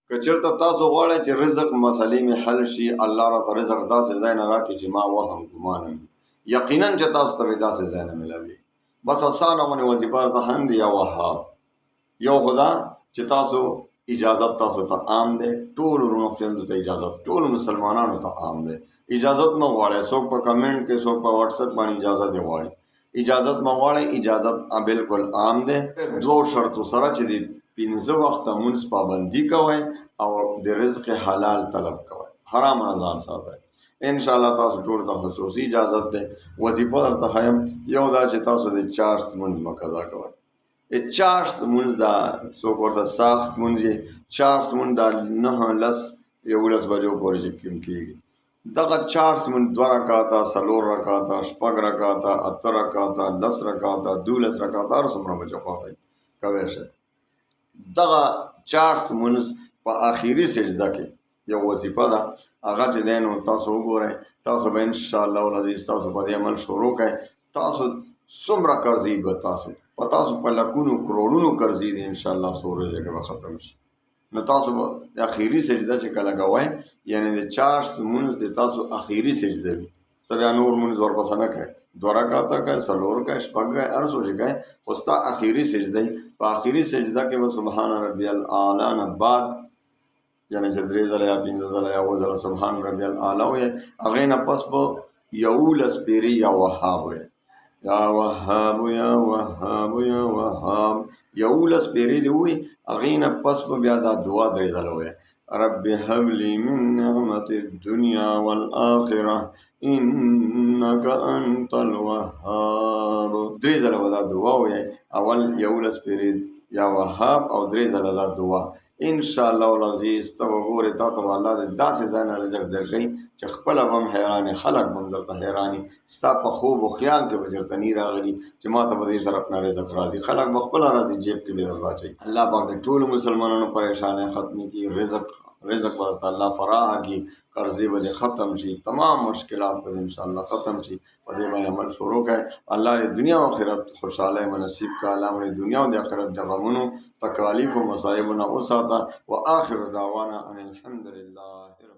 که چېرته تاسو غواړئ چې رزق مسلې مې حل شي، الله راته رزق داسې ځای نه راکړي چې ما وهم ګمان وي، یقینا چې تاسو ته به داسې ځای نه میلاوي. بس اسانه غونې وظیفه ورته هم دی یا وهاب. یو خدا چې تاسو اجازت تاسو ته عام دی، ټولو وروڼو خویندو ته اجازت، ټولو مسلمانانو ته عام دی. اجازت مه غواړئ، څوک په کمنټ کې څوک په واټسپ باندې اجازت یې غواړي. اجازت مه غواړئ، اجازت بالکل عام دی. دوو شرطو سره چې د 5 وخته مونځ پابندي کوئ او د رزق حلال طلب کوئ، حرام نه ځان ساتئ. انشاءالله تاسو ټول ته خصوصي اجازت دی. وظیفه درته ښیم، یو دا چې تاسو د چاشت مونځ مه قضا کوئ. چاشت مونځ دا څوک ورته سخت مونځ یې، چاشت مونځ دا 9 10 11 بجو پورې چې کوم کېږي، دغه چاشت مونځ 2 رکعاته 4 رکعاته 6 رکعاته 8 رکعاته 10 رکعاته 12 رکعاته هر څومره به چې خوښوئ کوی شئ. دغه چاشت مونځ په آخري سجده کې یو وظیفه ده، هغه چې دی نو تاسو وګورئ، تاسو به انشاءالله العزیز تاسو په دې عمل شروع کړئ. تاسو څومره قرضې به تاسو په لکونو کروڑونو قرضې دي انشاءالله څو ورځې کې به ختم شي. نو تاسو به آخري سجده چې کله کوئ، یعنې د چاشت مونځ د تاسو آخري سجده وي، ته بیا نور مونځ ورپسې نه کوئ، 2 رکعاته کوئ 4 کوئ 6 کوئ هر څو چې کوئ، خو ستا آخري سجده وي. په آخري سجده کې به سبحان ربي الاعلی نه بعد، یعنې چې 3 ځله یا 5 ځله یا 7 ځله سبحان ربي الاعلی وایې، هغې نه پس به 11 پیرې یا وهاب وایې، یا وهاب یا وهاب یا وهاب، 11 پیرې دې ووایي. هغې نه پس به بیا دا دعا 3 ځله وایې، رب هب لي من نعمة الدنيا والآخرة إنك أنت الوهاب. 3 ځله به دا دعا وایې، اول 11 پیرې یا وهاب او 3 ځله دا دعا. انشاءالله العزیز ته وګورې تا ته به الله د داسې ځای نه رزق درکوي چې خپله به هم حیرانې، خلک به هم درته حیراني، ستا په خوب و خیال کې به چېرته نی راغلي چې ما ته به دې طرف نه رزق راځي، خلک به خپله راځي جیب کې به در واچوي. الله پاک د ټولو مسلمانانو پریشانۍ ختمې کړي، رزق به درته الله فراخ کړي، قرضې به دې ختم شي، تمام مشکلات به دې انشاءالله ختم شي. په دې باندې عمل شروع کړئ. الله دې دنیا او آخرت خوشحالۍ نصیب کړه. الله مو دنیا او د آخرت د غمونو تکالیف و مصایبو نه وساته. و آخر دعوانا ان الحمد لله.